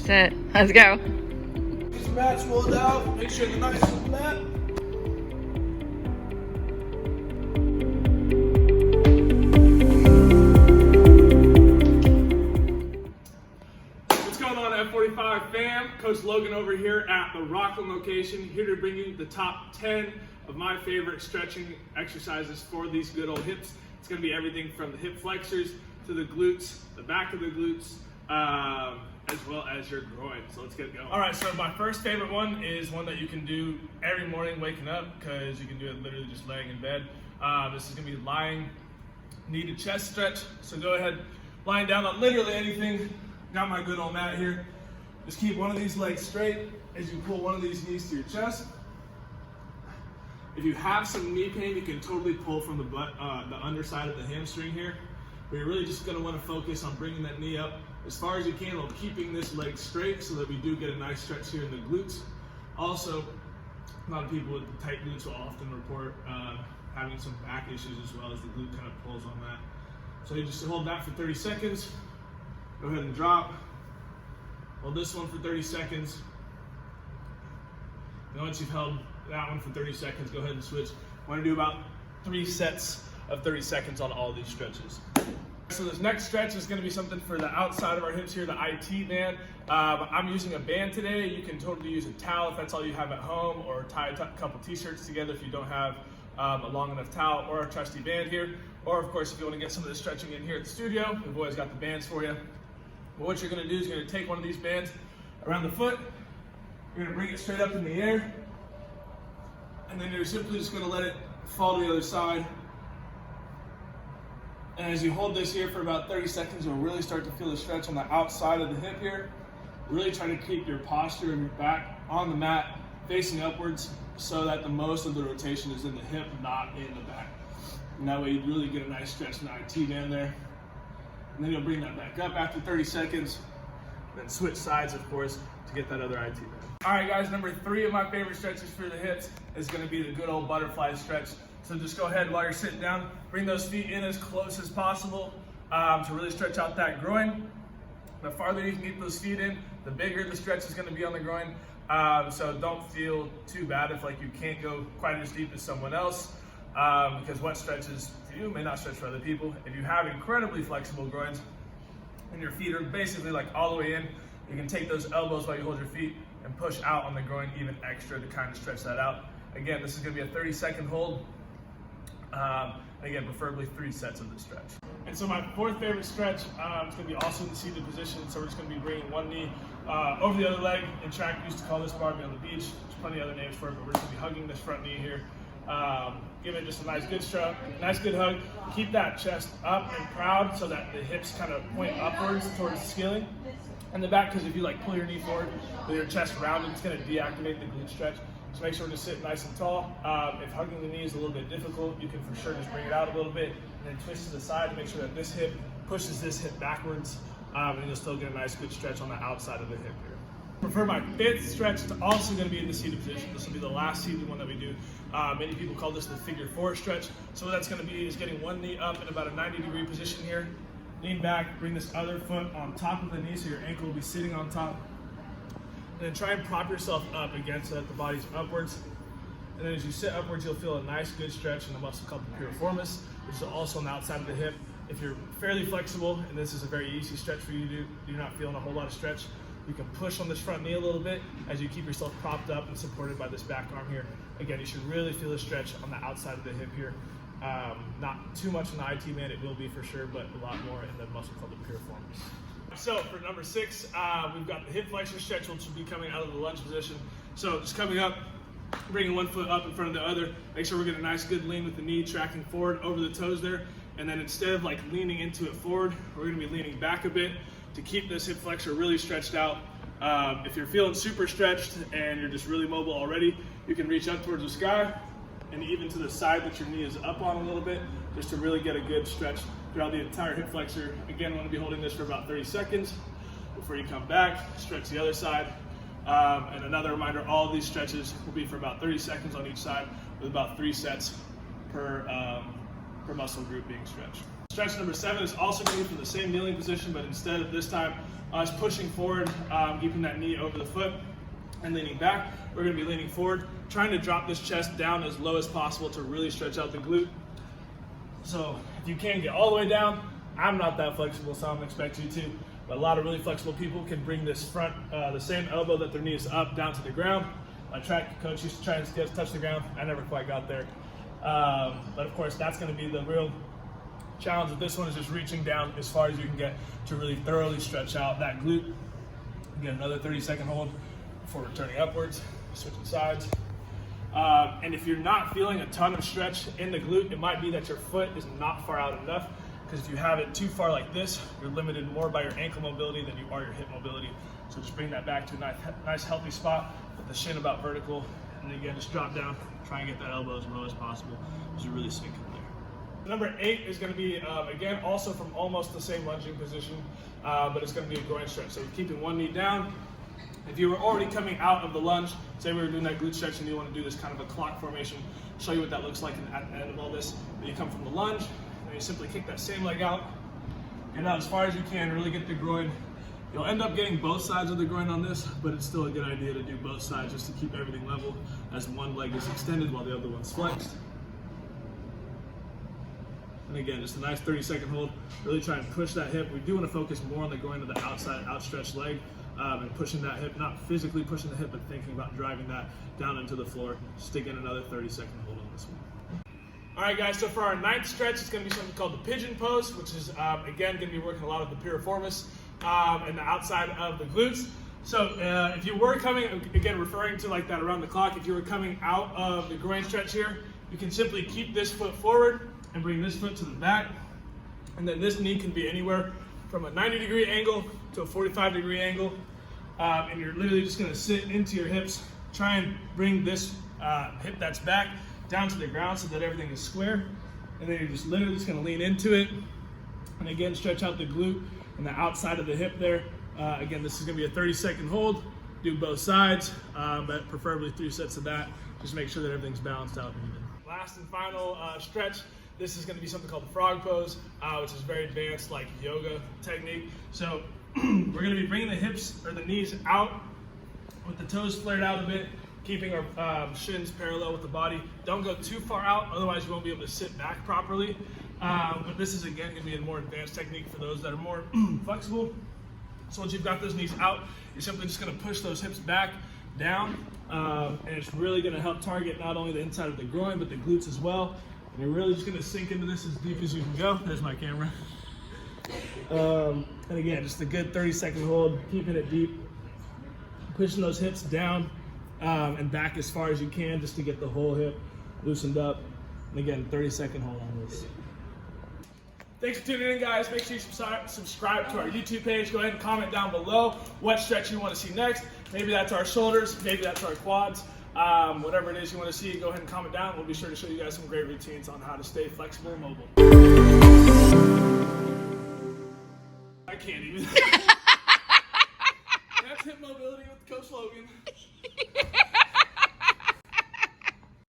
That's it. Let's go. Get the mats rolled out. Make sure they're nice and flat. What's going on, F45 fam? Coach Logan over here at the Rocklin location, here to bring you the top 10 of my favorite stretching exercises for these good old hips. It's going to be everything from the hip flexors to the glutes, the back of the glutes, as well as your groin. So let's get going. All right, so my first favorite one is one that you can do every morning waking up, because you can do it literally just laying in bed. This is gonna be lying knee to chest stretch. So go ahead, lying down on literally anything. Got my good old mat here. Just keep one of these legs straight as you pull one of these knees to your chest. If you have some knee pain, you can totally pull from the underside of the hamstring here. But you're really just gonna wanna focus on bringing that knee up as far as you can while keeping this leg straight so that we do get a nice stretch here in the glutes. Also, a lot of people with tight glutes will often report having some back issues as well, as the glute kind of pulls on that. So you just hold that for 30 seconds. Go ahead and drop. Hold this one for 30 seconds. And once you've held that one for 30 seconds, go ahead and switch. I want to do about 3 sets of 30 seconds on all these stretches. So this next stretch is going to be something for the outside of our hips here, the IT band. I'm using a band today. You can totally use a towel if that's all you have at home, or tie a couple t-shirts together if you don't have a long enough towel, or a trusty band here. Or of course, if you want to get some of this stretching in here at the studio, we've always got the bands for you. But what you're going to do is you're going to take one of these bands around the foot. You're going to bring it straight up in the air. And then you're simply just going to let it fall to the other side. And as you hold this here for about 30 seconds, you'll really start to feel the stretch on the outside of the hip here. Really try to keep your posture and your back on the mat facing upwards so that the most of the rotation is in the hip, not in the back. And that way you really get a nice stretch in the IT band there. And then you'll bring that back up after 30 seconds, then switch sides, of course, to get that other IT band. All right, guys, number 3 of my favorite stretches for the hips is going to be the good old butterfly stretch. So just go ahead while you're sitting down, bring those feet in as close as possible to really stretch out that groin. The farther you can get those feet in, the bigger the stretch is going to be on the groin. So don't feel too bad if you can't go quite as deep as someone else, because what stretches for you may not stretch for other people. If you have incredibly flexible groins and your feet are basically all the way in, you can take those elbows while you hold your feet and push out on the groin even extra to kind of stretch that out. Again, this is going to be a 30-second hold. Again, preferably 3 sets of this stretch. And so my 4th favorite stretch is going to be also in the seated position. So we're just going to be bringing one knee over the other leg. In track, we used to call this barbie on the beach. There's plenty of other names for it, but we're just going to be hugging this front knee here. Give it just a nice good strut, nice good hug. Keep that chest up and proud so that the hips kind of point upwards towards the ceiling. And the back, because if you pull your knee forward with your chest rounded, it's going to deactivate the glute stretch. So make sure to sit nice and tall. If hugging the knee is a little bit difficult, you can for sure just bring it out a little bit and then twist to the side to make sure that this hip pushes this hip backwards, and you'll still get a nice good stretch on the outside of the hip here. For my 5th stretch, it's also going to be in the seated position. This will be the last seated one that we do. Many people call this the figure 4 stretch. So what that's going to be is getting one knee up in about a 90-degree position here. Lean back, bring this other foot on top of the knee so your ankle will be sitting on top. And then try and prop yourself up again so that the body's upwards. And then as you sit upwards, you'll feel a nice good stretch in the muscle called the piriformis, which is also on the outside of the hip. If you're fairly flexible, and this is a very easy stretch for you to do, you're not feeling a whole lot of stretch, you can push on this front knee a little bit as you keep yourself propped up and supported by this back arm here. Again, you should really feel a stretch on the outside of the hip here. Not too much in the IT band, it will be for sure, but a lot more in the muscle called the piriformis. So for number 6, we've got the hip flexor stretch, which will be coming out of the lunge position. So just coming up, bringing one foot up in front of the other. Make sure we're getting a nice good lean with the knee tracking forward over the toes there. And then instead of leaning into it forward, we're going to be leaning back a bit to keep this hip flexor really stretched out. If you're feeling super stretched and you're just really mobile already, you can reach up towards the sky and even to the side that your knee is up on a little bit, just to really get a good stretch throughout the entire hip flexor. Again, want to be holding this for about 30 seconds before you come back, stretch the other side. And another reminder, all of these stretches will be for about 30 seconds on each side with about 3 sets per muscle group being stretched. Stretch number 7 is also going to be from the same kneeling position, but instead of this time us pushing forward, keeping that knee over the foot and leaning back, we're going to be leaning forward, trying to drop this chest down as low as possible to really stretch out the glute. So if you can get all the way down, I'm not that flexible, so I'm going to expect you to. But a lot of really flexible people can bring this front, the same elbow that their knee is up, down to the ground. My track coach used to try and touch the ground. I never quite got there. But of course, that's going to be the real challenge with this one, is just reaching down as far as you can get to really thoroughly stretch out that glute. Get another 30-second hold before returning upwards, switching sides. And if you're not feeling a ton of stretch in the glute, it might be that your foot is not far out enough, because if you have it too far like this, you're limited more by your ankle mobility than you are your hip mobility. So just bring that back to a nice healthy spot with the shin about vertical, and again, just drop down, try and get that elbow as low as possible as you really sink in there. Number 8 is going to be, again, also from almost the same lunging position, but it's going to be a groin stretch. So keeping one knee down. If you were already coming out of the lunge, say we were doing that glute stretch and you want to do this kind of a clock formation, I'll show you what that looks like at the end of all this. But you come from the lunge, and you simply kick that same leg out, get out as far as you can, really get the groin. You'll end up getting both sides of the groin on this, but it's still a good idea to do both sides just to keep everything level as one leg is extended while the other one's flexed. And again, just a nice 30-second hold. Really try and push that hip. We do want to focus more on the going to the outside, outstretched leg, and pushing that hip, not physically pushing the hip, but thinking about driving that down into the floor. Stick in another 30-second hold on this one. All right, guys, so for our 9th stretch, it's going to be something called the pigeon pose, which is, again, going to be working a lot of the piriformis and the outside of the glutes. So if you were coming, again, referring to like that around the clock, if you were coming out of the groin stretch here, you can simply keep this foot forward and bring this foot to the back. And then this knee can be anywhere from a 90-degree angle to a 45-degree angle. And you're literally just going to sit into your hips, try and bring this hip that's back down to the ground so that everything is square. And then you're just literally just going to lean into it. And again, stretch out the glute and the outside of the hip there. Again, this is going to be a 30-second hold. Do both sides, but preferably 3 sets of that. Just make sure that everything's balanced out and even. Last and final stretch. This is going to be something called the frog pose, which is very advanced, like yoga technique. So we're going to be bringing the hips or the knees out with the toes flared out a bit, keeping our shins parallel with the body. Don't go too far out, otherwise you won't be able to sit back properly. But this is, again, going to be a more advanced technique for those that are more flexible. So once you've got those knees out, you're simply just going to push those hips back, down, and it's really going to help target not only the inside of the groin, but the glutes as well. And you're really just going to sink into this as deep as you can go. There's my camera. And again, just a good 30-second hold, keeping it deep, pushing those hips down and back as far as you can just to get the whole hip loosened up. And again, 30-second hold on this. Thanks for tuning in, guys. Make sure you subscribe to our YouTube page. Go ahead and comment down below what stretch you want to see next. Maybe that's our shoulders, maybe that's our quads. Whatever it is you want to see, go ahead and comment down. We'll be sure to show you guys some great routines on how to stay flexible and mobile. I can't even. That's hip mobility with Coach Logan.